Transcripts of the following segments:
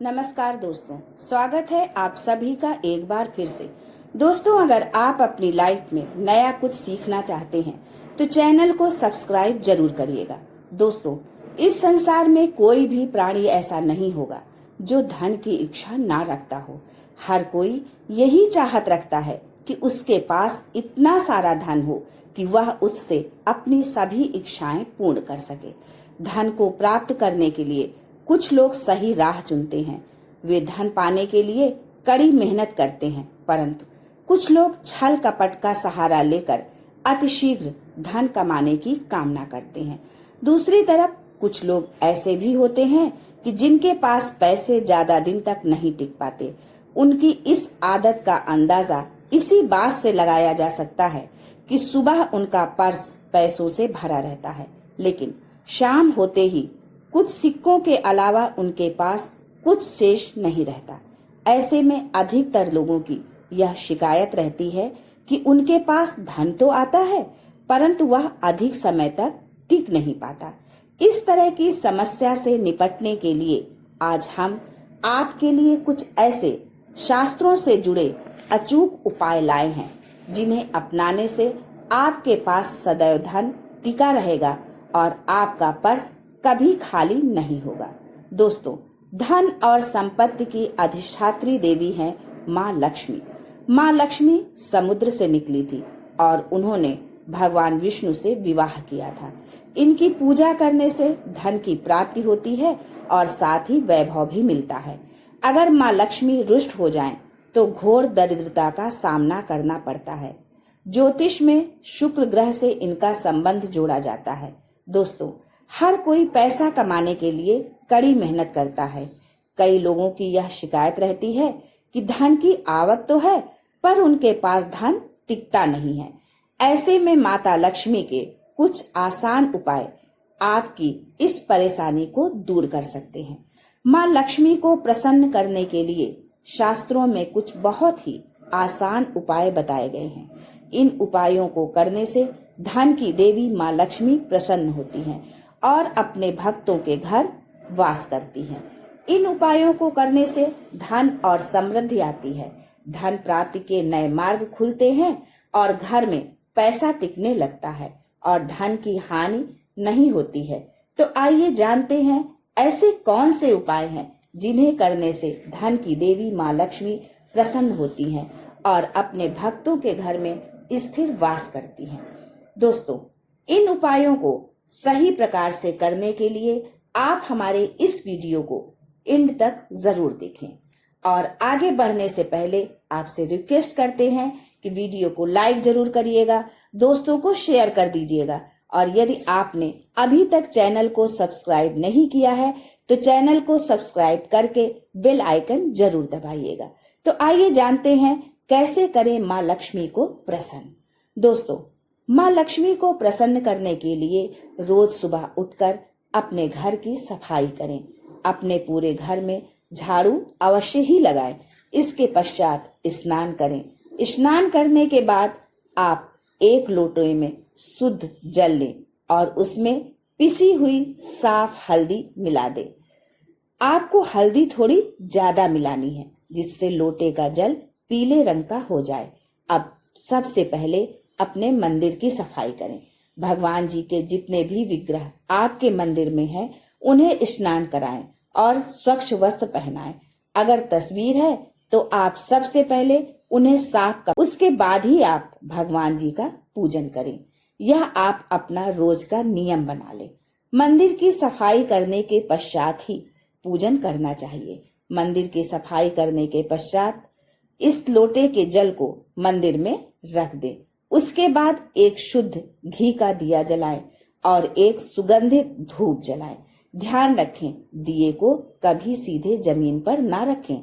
नमस्कार दोस्तों, स्वागत है आप सभी का एक बार फिर से। दोस्तों, अगर आप अपनी लाइफ में नया कुछ सीखना चाहते हैं तो चैनल को सब्सक्राइब जरूर करिएगा। दोस्तों, इस संसार में कोई भी प्राणी ऐसा नहीं होगा जो धन की इच्छा ना रखता हो। हर कोई यही चाहत रखता है कि उसके पास इतना सारा धन हो कि वह उससे अपनी सभी इच्छाएं पूर्ण कर सके। धन को प्राप्त करने के लिए कुछ लोग सही राह चुनते हैं। वे धन पाने के लिए कड़ी मेहनत करते हैं, परंतु कुछ लोग छल कपट का सहारा लेकर अतिशीघ्र धन कमाने की कामना करते हैं। दूसरी तरफ कुछ लोग ऐसे भी होते हैं कि जिनके पास पैसे ज्यादा दिन तक नहीं टिक पाते। उनकी इस आदत का अंदाजा इसी बात से लगाया जा सकता है कि सुबह उनका पर्स पैसों से भरा रहता है, लेकिन शाम होते ही कुछ सिक्कों के अलावा उनके पास कुछ शेष नहीं रहता। ऐसे में अधिकतर लोगों की यह शिकायत रहती है कि उनके पास धन तो आता है, परंतु वह अधिक समय तक टिक नहीं पाता। इस तरह की समस्या से निपटने के लिए आज हम आपके लिए कुछ ऐसे शास्त्रों से जुड़े अचूक उपाय लाए हैं, जिन्हें अपनाने से आपके पास सदैव धन टिका रहेगा और आपका पर्स कभी खाली नहीं होगा। दोस्तों, धन और संपत्ति की अधिष्ठात्री देवी हैं माँ लक्ष्मी। माँ लक्ष्मी समुद्र से निकली थी और उन्होंने भगवान विष्णु से विवाह किया था। इनकी पूजा करने से धन की प्राप्ति होती है और साथ ही वैभव भी मिलता है। अगर माँ लक्ष्मी रुष्ट हो जाएं, तो घोर दरिद्रता का सामना करना पड़ता है। ज्योतिष में शुक्र ग्रह से इनका संबंध जोड़ा जाता है। दोस्तों, हर कोई पैसा कमाने के लिए कड़ी मेहनत करता है। कई लोगों की यह शिकायत रहती है कि धन की आवक तो है, पर उनके पास धन टिकता नहीं है। ऐसे में माता लक्ष्मी के कुछ आसान उपाय आपकी इस परेशानी को दूर कर सकते हैं। माँ लक्ष्मी को प्रसन्न करने के लिए शास्त्रों में कुछ बहुत ही आसान उपाय बताए गए हैं। इन उपायों को करने से धन की देवी माँ लक्ष्मी प्रसन्न होती हैं और अपने भक्तों के घर वास करती हैं। इन उपायों को करने से धन और समृद्धि आती है। धन प्राप्ति के नए मार्ग खुलते हैं और घर में पैसा टिकने लगता है और धन की हानि नहीं होती है। तो आइए जानते हैं ऐसे कौन से उपाय हैं जिन्हें करने से धन की देवी माँ लक्ष्मी प्रसन्न होती हैं और अपने भक्तों के घर में स्थिर वास करती हैं। दोस्तों, इन उपायों को सही प्रकार से करने के लिए आप हमारे इस वीडियो को एंड तक जरूर देखें और आगे बढ़ने से पहले आपसे रिक्वेस्ट करते हैं कि वीडियो को लाइक जरूर करिएगा, दोस्तों को शेयर कर दीजिएगा और यदि आपने अभी तक चैनल को सब्सक्राइब नहीं किया है तो चैनल को सब्सक्राइब करके बेल आइकन जरूर दबाइएगा। तो आइए जानते हैं कैसे करें माँ लक्ष्मी को प्रसन्न। दोस्तों, माँ लक्ष्मी को प्रसन्न करने के लिए रोज सुबह उठकर अपने घर की सफाई करें। अपने पूरे घर में झाड़ू अवश्य ही लगाएं। इसके पश्चात स्नान करें। स्नान करने के बाद आप एक लोटे में शुद्ध जल लें और उसमें पिसी हुई साफ हल्दी मिला दें। आपको हल्दी थोड़ी ज्यादा मिलानी है, जिससे लोटे का जल पीले रंग का हो जाए। अब सबसे पहले अपने मंदिर की सफाई करें। भगवान जी के जितने भी विग्रह आपके मंदिर में हैं, उन्हें स्नान कराएं और स्वच्छ वस्त्र पहनाएं। अगर तस्वीर है तो आप सबसे पहले उन्हें साफ कर, उसके बाद ही आप भगवान जी का पूजन करें। यह आप अपना रोज का नियम बना लें। मंदिर की सफाई करने के पश्चात ही पूजन करना चाहिए। मंदिर की सफाई करने के पश्चात इस लोटे के जल को मंदिर में रख दें। उसके बाद एक शुद्ध घी का दिया जलाएं और एक सुगंधित धूप जलाएं। ध्यान रखें, दिए को कभी सीधे जमीन पर ना रखें।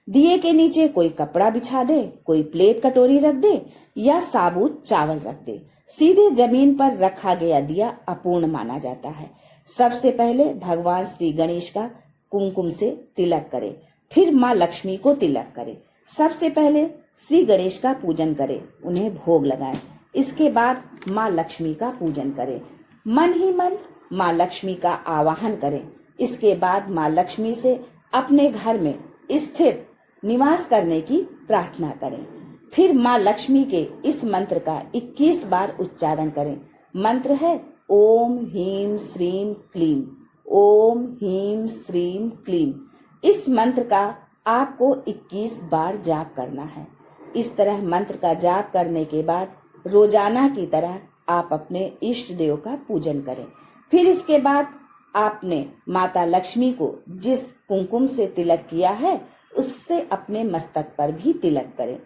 दिए के नीचे कोई कपड़ा बिछा दे, कोई प्लेट कटोरी रख दे या साबुत चावल रख दे। सीधे जमीन पर रखा गया दिया अपूर्ण माना जाता है। सबसे पहले भगवान श्री गणेश का कुमकुम से तिलक करें, फिर माँ लक्ष्मी को तिलक करें। सबसे पहले श्री गणेश का पूजन करें, उन्हें भोग लगाएं। इसके बाद माँ लक्ष्मी का पूजन करें। मन ही मन माँ लक्ष्मी का आवाहन करें। इसके बाद माँ लक्ष्मी से अपने घर में स्थिर निवास करने की प्रार्थना करें। फिर माँ लक्ष्मी के इस मंत्र का 21 बार उच्चारण करें। मंत्र है ओम ह्रीं श्रीं क्लीं, ओम ह्रीं श्रीं क्लीं। इस मंत्र का आपको 21 बार जाप करना है। इस तरह मंत्र का जाप करने के बाद रोजाना की तरह आप अपने इष्ट देव का पूजन करें। फिर इसके बाद आपने माता लक्ष्मी को जिस कुमकुम से तिलक किया है उससे अपने मस्तक पर भी तिलक करें।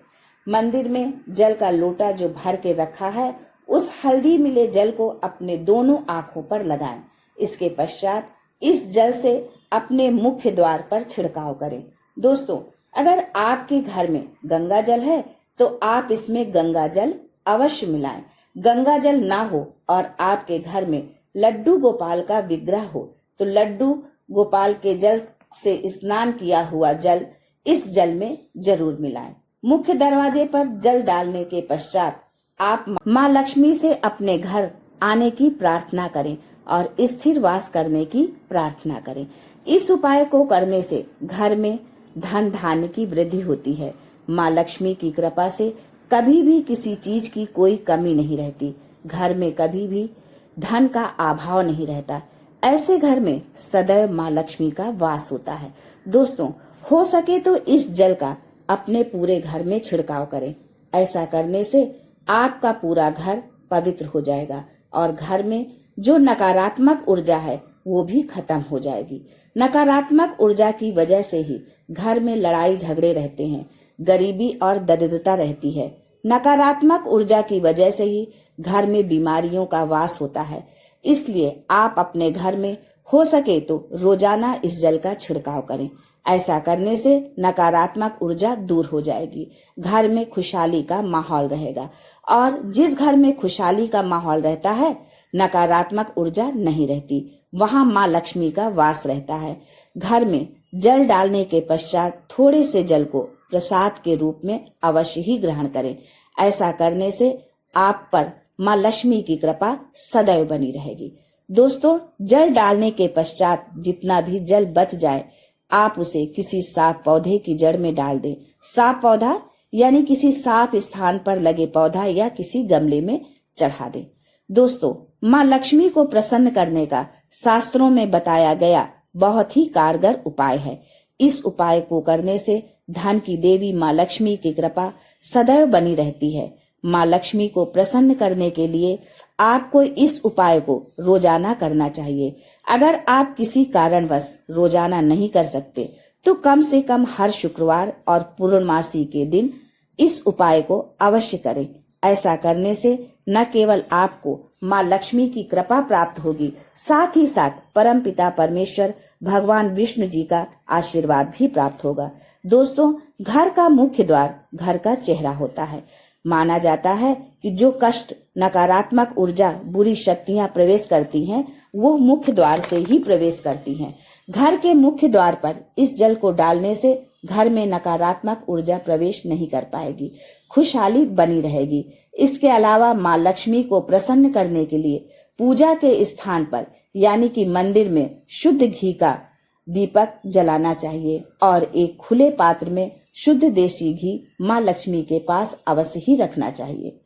मंदिर में जल का लोटा जो भर के रखा है उस हल्दी मिले जल को अपने दोनों आंखों पर लगाएं। इसके पश्चात इस जल से अपने मुख्य द्वार पर छिड़काव करें। दोस्तों, अगर आपके घर में गंगा जल है तो आप इसमें गंगा जल अवश्य मिलाएं। गंगा जल ना हो और आपके घर में लड्डू गोपाल का विग्रह हो तो लड्डू गोपाल के जल से स्नान किया हुआ जल इस जल में जरूर मिलाएं। मुख्य दरवाजे पर जल डालने के पश्चात आप माँ लक्ष्मी से अपने घर आने की प्रार्थना करें और स्थिर वास करने की प्रार्थना करें। इस उपाय को करने से घर में धन धान्य की वृद्धि होती है। माँ लक्ष्मी की कृपा से कभी भी किसी चीज की कोई कमी नहीं रहती। घर में कभी भी धन का अभाव नहीं रहता। ऐसे घर में सदैव माँ लक्ष्मी का वास होता है। दोस्तों, हो सके तो इस जल का अपने पूरे घर में छिड़काव करें। ऐसा करने से आपका पूरा घर पवित्र हो जाएगा और घर में जो नकारात्मक ऊर्जा है वो भी खत्म हो जाएगी। नकारात्मक ऊर्जा की वजह से ही घर में लड़ाई झगड़े रहते हैं, गरीबी और दरिद्रता रहती है। नकारात्मक ऊर्जा की वजह से ही घर में बीमारियों का वास होता है। इसलिए आप अपने घर में हो सके तो रोजाना इस जल का छिड़काव करें। ऐसा करने से नकारात्मक ऊर्जा दूर हो जाएगी। घर में खुशहाली का माहौल रहेगा और जिस घर में खुशहाली का माहौल रहता है नकारात्मक ऊर्जा नहीं रहती, वहां माँ लक्ष्मी का वास रहता है। घर में जल डालने के पश्चात थोड़े से जल को प्रसाद के रूप में अवश्य ही ग्रहण करें। ऐसा करने से आप पर माँ लक्ष्मी की कृपा सदैव बनी रहेगी। दोस्तों, जल डालने के पश्चात जितना भी जल बच जाए आप उसे किसी साफ पौधे की जड़ में डाल दें। साफ पौधा यानी किसी साफ स्थान पर लगे पौधा या किसी गमले में चढ़ा दें। दोस्तों, माँ लक्ष्मी को प्रसन्न करने का शास्त्रों में बताया गया बहुत ही कारगर उपाय है। इस उपाय को करने से धन की देवी माँ लक्ष्मी की कृपा सदैव बनी रहती है। माँ लक्ष्मी को प्रसन्न करने के लिए आपको इस उपाय को रोजाना करना चाहिए। अगर आप किसी कारणवश रोजाना नहीं कर सकते तो कम से कम हर शुक्रवार और पूर्णमासी के दिन इस उपाय को अवश्य करें। ऐसा करने से न केवल आपको माँ लक्ष्मी की कृपा प्राप्त होगी, साथ ही साथ परमपिता परमेश्वर भगवान विष्णु जी का आशीर्वाद भी प्राप्त होगा। दोस्तों, घर का मुख्य द्वार घर का चेहरा होता है। माना जाता है कि जो कष्ट, नकारात्मक ऊर्जा, बुरी शक्तियां प्रवेश करती हैं वो मुख्य द्वार से ही प्रवेश करती हैं। घर के मुख्य द्वार पर इस जल को डालने से घर में नकारात्मक ऊर्जा प्रवेश नहीं कर पाएगी, खुशहाली बनी रहेगी। इसके अलावा माँ लक्ष्मी को प्रसन्न करने के लिए पूजा के स्थान पर यानी कि मंदिर में शुद्ध घी का दीपक जलाना चाहिए और एक खुले पात्र में शुद्ध देसी घी माँ लक्ष्मी के पास अवश्य ही रखना चाहिए।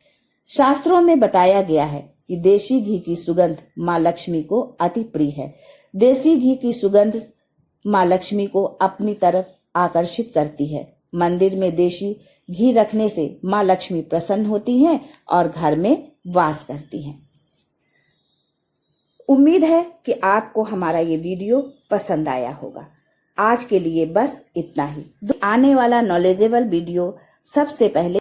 शास्त्रों में बताया गया है कि देसी घी की सुगंध माँ लक्ष्मी को अति प्रिय है। देसी घी की सुगंध माँ लक्ष्मी को अपनी तरफ आकर्षित करती है। मंदिर में देसी घी रखने से माँ लक्ष्मी प्रसन्न होती हैं और घर में वास करती हैं। उम्मीद है कि आपको हमारा ये वीडियो पसंद आया होगा। आज के लिए बस इतना ही। आने वाला नॉलेजेबल वीडियो सबसे पहले